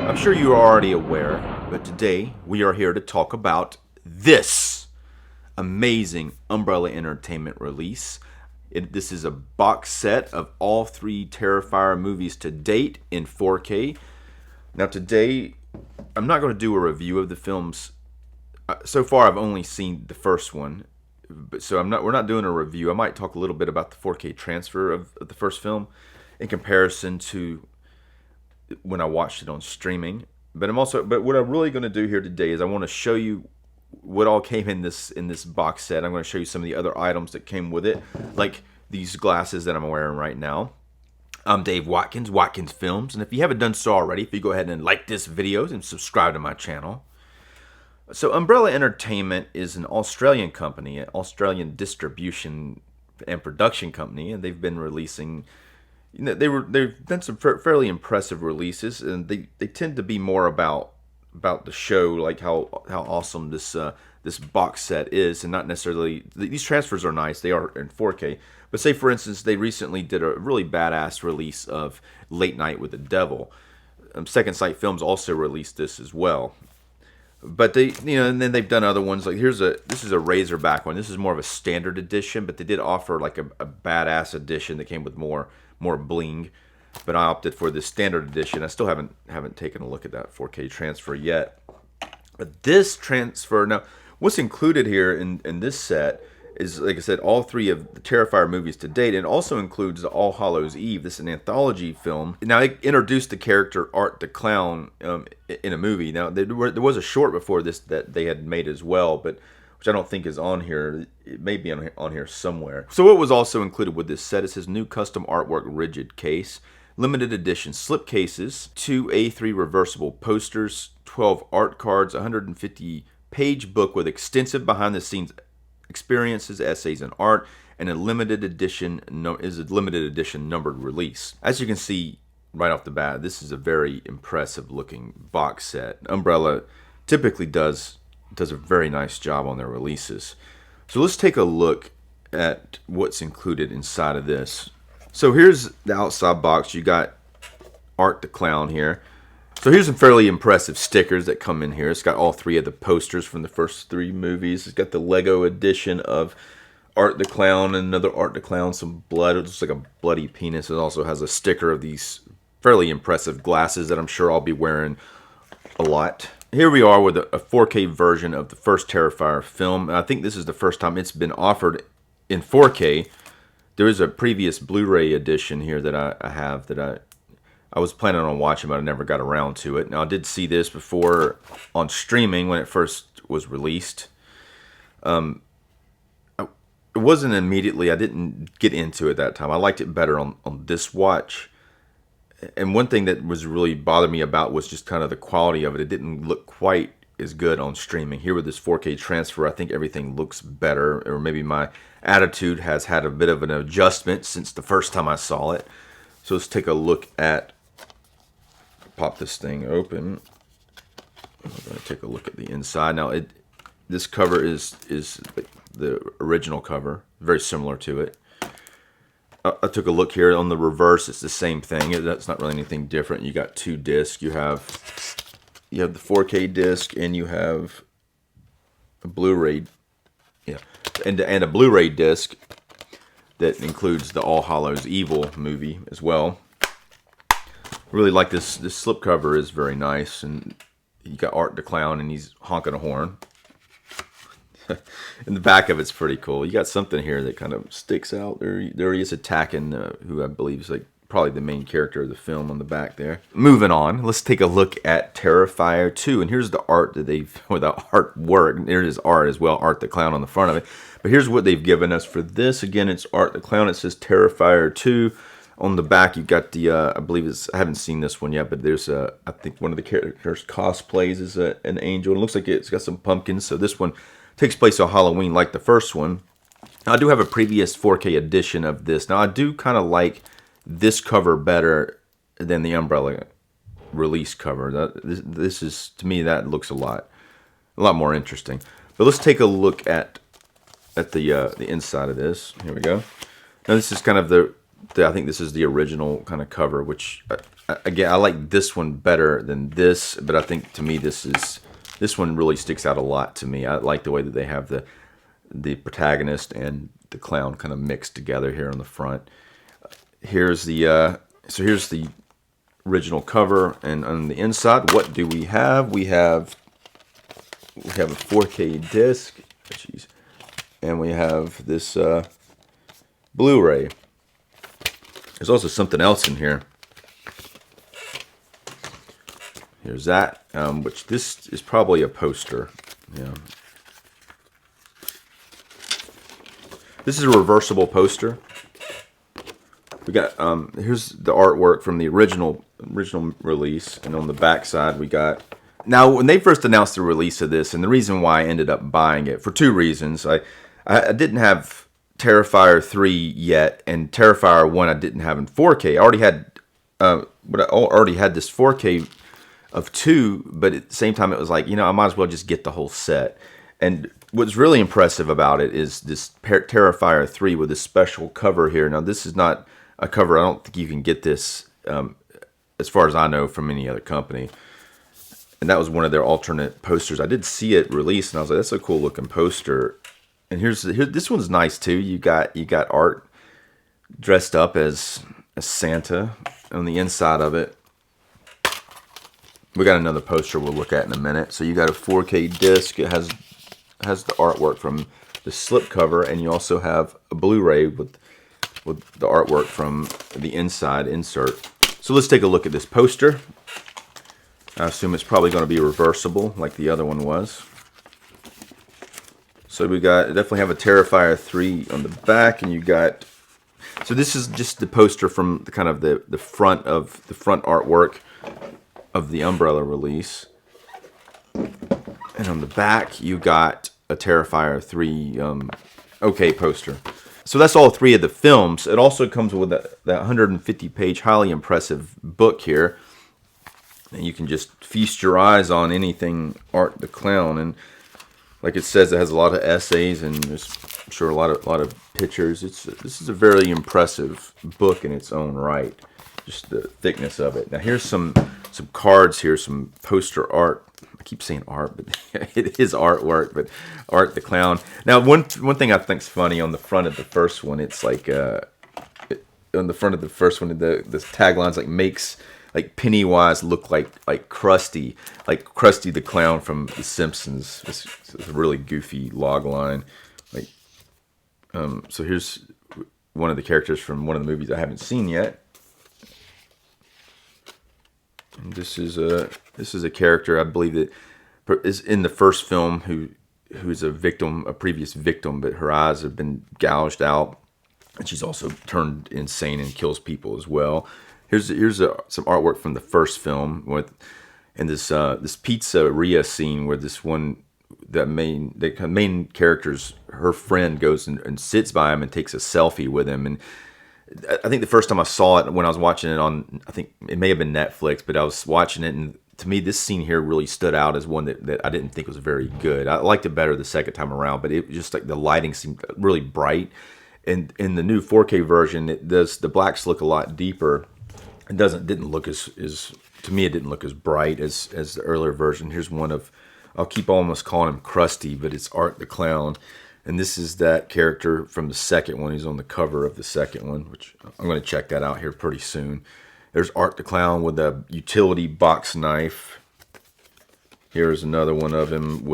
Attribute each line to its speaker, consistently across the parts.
Speaker 1: I'm sure you are already aware, but today we are here to talk about this amazing Umbrella Entertainment release. This is a box set of all three Terrifier movies to date in 4K. Now today, I'm not going to do a review of the films. So far, I've only seen the first one, so we're not doing a review. I might talk a little bit about the 4K transfer of the first film in comparison to when I watched it on streaming. But what I'm really going to do here today is I want to show you what all came in this box set. I'm going to show you some of the other items that came with it, like these glasses that I'm wearing right now. I'm Dave Watkins, Watkins Films, and if you haven't done so already, if you go ahead and like this video and subscribe to my channel. So Umbrella Entertainment is an Australian company, an Australian distribution and production company, and they've been releasing. They've done some fairly impressive releases, and they tend to be more about the show, like how awesome this box set is, and not necessarily these transfers are nice. They are in 4K, but say for instance they recently did a really badass release of Late Night with the Devil. Second Sight Films also released this as well. But and then they've done other ones like this is a Razorback one. This is more of a standard edition, but they did offer like a badass edition that came with more bling. But I opted for the standard edition. I still haven't taken a look at that 4K transfer yet. But this transfer, now what's included here in this set is, like I said, all three of the Terrifier movies to date. It also includes All Hallows Eve. This is an anthology film. Now, they introduced the character Art the Clown in a movie. Now, there was a short before this that they had made as well, but which I don't think is on here. It may be on here somewhere. So what was also included with this set is his new custom artwork rigid case, limited edition slipcases, 2 A3 reversible posters, 12 art cards, 150-page book with extensive behind-the-scenes experiences, essays, and art, and a limited edition numbered release. As you can see right off the bat, this is a very impressive looking box set. Umbrella typically does a very nice job on their releases. So let's take a look at what's included inside of this. So here's the outside box. You got Art the Clown here. So here's some fairly impressive stickers that come in here. It's got all three of the posters from the first three movies. It's got the Lego edition of Art the Clown and another Art the Clown, some blood. It looks like a bloody penis. It also has a sticker of these fairly impressive glasses that I'm sure I'll be wearing a lot. Here we are with a 4K version of the first Terrifier film. And I think this is the first time it's been offered in 4K. There is a previous Blu-ray edition here that I have that I was planning on watching, but I never got around to it. Now, I did see this before on streaming when it first was released. It wasn't immediately, I didn't get into it that time. I liked it better on this watch. And one thing that was really bothered me about was just kind of the quality of it. It didn't look quite as good on streaming. Here with this 4K transfer, I think everything looks better. Or maybe my attitude has had a bit of an adjustment since the first time I saw it. So let's take a look at, pop this thing open. I'm going to take a look at the inside. Now, this cover is the original cover, very similar to it. I took a look here on the reverse. It's the same thing. That's not really anything different. You got two discs. You have the 4K disc, and you have a Blu-ray, and a Blu-ray disc that includes the All Hallows Evil movie as well. Really like this. This slipcover is very nice, and you got Art the Clown, and he's honking a horn. And the back of it's pretty cool. You got something here that kind of sticks out. There he is attacking who I believe is like probably the main character of the film on the back there. Moving on, let's take a look at Terrifier 2, and here's the art that or the artwork. There is art as well, Art the Clown on the front of it. But here's what they've given us for this. Again, it's Art the Clown. It says Terrifier 2. On the back, you've got the, I believe I haven't seen this one yet, but there's I think one of the characters cosplays as an angel. It looks like it's got some pumpkins. So this one takes place on Halloween like the first one. Now, I do have a previous 4K edition of this. Now, I do kind of like this cover better than the Umbrella release cover. This is, to me, that looks a lot more interesting. But let's take a look at the inside of this. Here we go. Now, this is kind of I think this is the original kind of cover, which again, I like this one better than this, but I think to me this one really sticks out a lot to me. I like the way that they have the protagonist and the clown kind of mixed together here on the front. Here's the here's the original cover, and on the inside, what do we have? We have a 4K disc, jeez, and we have this Blu-ray. There's also something else in here. Here's that, which this is probably a poster. Yeah. This is a reversible poster. We got here's the artwork from the original release, and on the back side we got. Now, when they first announced the release of this, and the reason why I ended up buying it for two reasons, I didn't have Terrifier 3 yet, and Terrifier 1 I didn't have in 4K. I already had but I already had this 4K of 2, but at the same time it was like, I might as well just get the whole set. And what's really impressive about it is this Terrifier 3 with this special cover here. Now, this is not a cover. I don't think you can get this, as far as I know, from any other company. And that was one of their alternate posters. I did see it released, and I was like, that's a cool looking poster. And here this one's nice too. You got Art dressed up as Santa on the inside of it. We got another poster we'll look at in a minute. So you got a 4K disc. It has the artwork from the slipcover, and you also have a Blu-ray with the artwork from the inside insert. So let's take a look at this poster. I assume it's probably going to be reversible like the other one was. So we definitely have a Terrifier 3 on the back, and you got. So this is just the poster from the kind of the front artwork of the Umbrella release. And on the back, you got a Terrifier 3 OK poster. So that's all three of the films. It also comes with that 150-page, highly impressive book here. And you can just feast your eyes on anything Art the Clown. And like it says, it has a lot of essays and there's, I'm sure, a lot of pictures. This is a very impressive book in its own right. Just the thickness of it. Now here's some cards here, some poster art. I keep saying art, but it is artwork. But Art the Clown. Now one thing I think is funny on the front of the first one, it's like on the front of the first one, the tagline's like makes like Pennywise look like Krusty, the Clown from The Simpsons. It's a really goofy log line. So here's one of the characters from one of the movies I haven't seen yet. And this is a character I believe that is in the first film who's a previous victim, but her eyes have been gouged out, and she's also turned insane and kills people as well. Here's some artwork from the first film and this pizzeria scene where the main character's her friend goes and sits by him and takes a selfie with him. And I think the first time I saw it, when I was watching it on, I think it may have been Netflix, but I was watching it, and to me this scene here really stood out as one that I didn't think was very good. I liked it better the second time around, but it just like the lighting seemed really bright. And in the new 4K version, the blacks look a lot deeper. It didn't look as to me, it didn't look as bright as the earlier version. Here's one of, I'll keep almost calling him Krusty, but it's Art the Clown. And this is that character from the second one. He's on the cover of the second one, which I'm going to check that out here pretty soon. There's Art the Clown with a utility box knife. Here's another one of him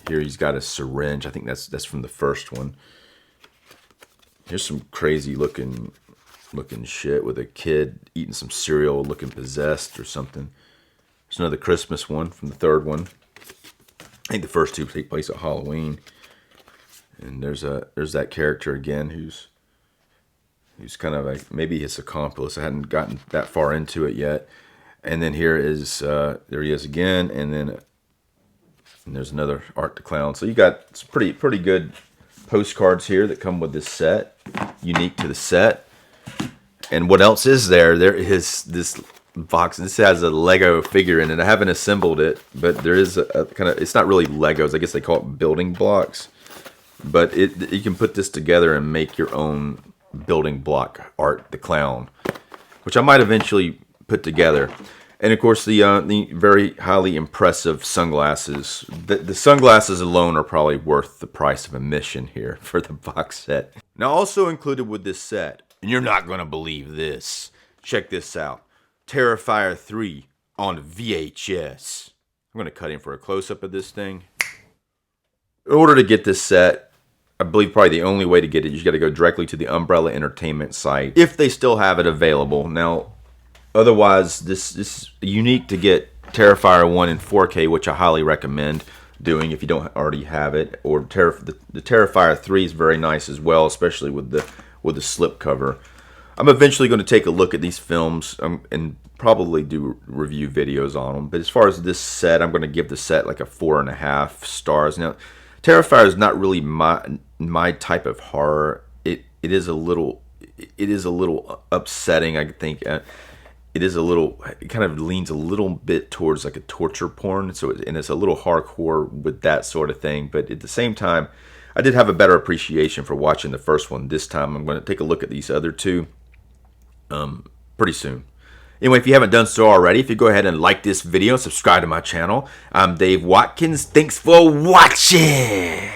Speaker 1: here he's got a syringe. I think that's from the first one. Here's some crazy looking shit with a kid eating some cereal looking possessed or something. There's another Christmas one from the third one. I think the first two take place at Halloween. And there's that character again who's kind of like maybe his accomplice. I hadn't gotten that far into it yet. And then there he is again, and there's another Art the Clown. So you got some pretty good postcards here that come with this set, unique to the set. And what else is there? There is this box. This has a Lego figure in it. I haven't assembled it, but there is a kind of, it's not really Legos. I guess they call it building blocks. But you can put this together and make your own building block Art the Clown, which I might eventually put together. And of course, the very highly impressive sunglasses. The sunglasses alone are probably worth the price of admission here for the box set. Now, also included with this set, and you're not going to believe this. Check this out. Terrifier 3 on VHS. I'm going to cut in for a close-up of this thing. In order to get this set, I believe probably the only way to get it, you got to go directly to the Umbrella Entertainment site, if they still have it available. Now, otherwise, this is unique to get Terrifier 1 in 4K, which I highly recommend doing if you don't already have it. Or the Terrifier 3 is very nice as well, especially with the slip cover. I'm eventually going to take a look at these films and probably do review videos on them. But as far as this set, I'm going to give the set like a 4.5 stars. Now, Terrifier is not really my type of horror. It is a little upsetting, I think. It kind of leans a little bit towards like a torture porn, and it's a little hardcore with that sort of thing. But at the same time, I did have a better appreciation for watching the first one this time. I'm going to take a look at these other two pretty soon. Anyway, if you haven't done so already, if you go ahead and like this video, subscribe to my channel. I'm Dave Watkins. Thanks for watching.